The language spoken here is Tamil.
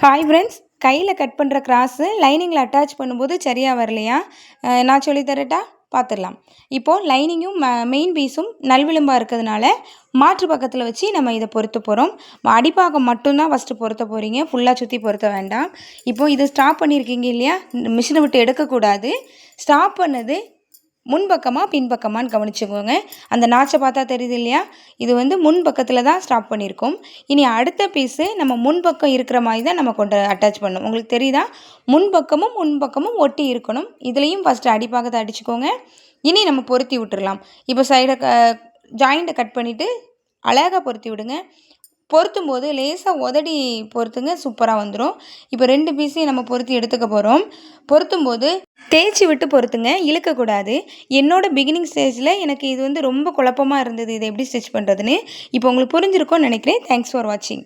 ஹாய் ஃப்ரெண்ட்ஸ், கையில் கட் பண்ணுற கிராஸு லைனிங்கில் அட்டாச் பண்ணும்போது சரியாக வரலையா? நான் சொல்லி தரட்டா? பார்த்துடலாம். இப்போது லைனிங்கும் மெயின் பீஸும் நல்விளிம்பாக இருக்கிறதுனால மாற்று பக்கத்தில் வச்சு நம்ம இதை பொருத்த போகிறோம். அடிப்பாகம் மட்டும்தான் ஃபஸ்ட்டு பொருத்த போகிறீங்க, ஃபுல்லாக சுற்றி பொருத்த வேண்டாம். இப்போது இது ஸ்டாப் பண்ணியிருக்கீங்க இல்லையா? மிஷினை விட்டு எடுக்கக்கூடாது. ஸ்டாப் பண்ணது முன்பக்கமாக பின்பக்கமானு கவனிச்சுக்கோங்க. அந்த நாச்சை பார்த்தா தெரியுது இல்லையா? இது வந்து முன் பக்கத்தில் தான் ஸ்டாப் பண்ணியிருக்கோம். இனி அடுத்த பீஸு நம்ம முன்பக்கம் இருக்கிற மாதிரி தான் நம்ம கொண்டு அட்டாச் பண்ணணும். உங்களுக்கு தெரியுதா? முன்பக்கமும் ஒட்டி இருக்கணும். இதுலேயும் ஃபஸ்ட்டு அடிப்பாகத்தை அடிச்சுக்கோங்க. இனி நம்ம பொருத்தி விட்டுறலாம். இப்போ சைடை ஜாயிண்ட்டை கட் பண்ணிவிட்டு அழகாக பொருத்தி விடுங்க. பொருத்தும் போது லேசாக உதடி பொறுத்துங்க, சூப்பராக வந்துடும். இப்போ 2 பீஸையும் நம்ம பொருத்தி எடுத்துக்க போகிறோம். பொருத்தும் போது தேய்ச்சி விட்டு பொறுத்துங்க, இழுக்கக்கூடாது. என்னோடய பிகினிங் ஸ்டேஜில் எனக்கு இது வந்து ரொம்ப குழப்பமாக இருந்தது, இதை எப்படி ஸ்டிச் பண்ணுறதுன்னு. இப்போ உங்களுக்கு புரிஞ்சிருக்கும்னு நினைக்கிறேன். தேங்க்ஸ் ஃபார் வாட்சிங்.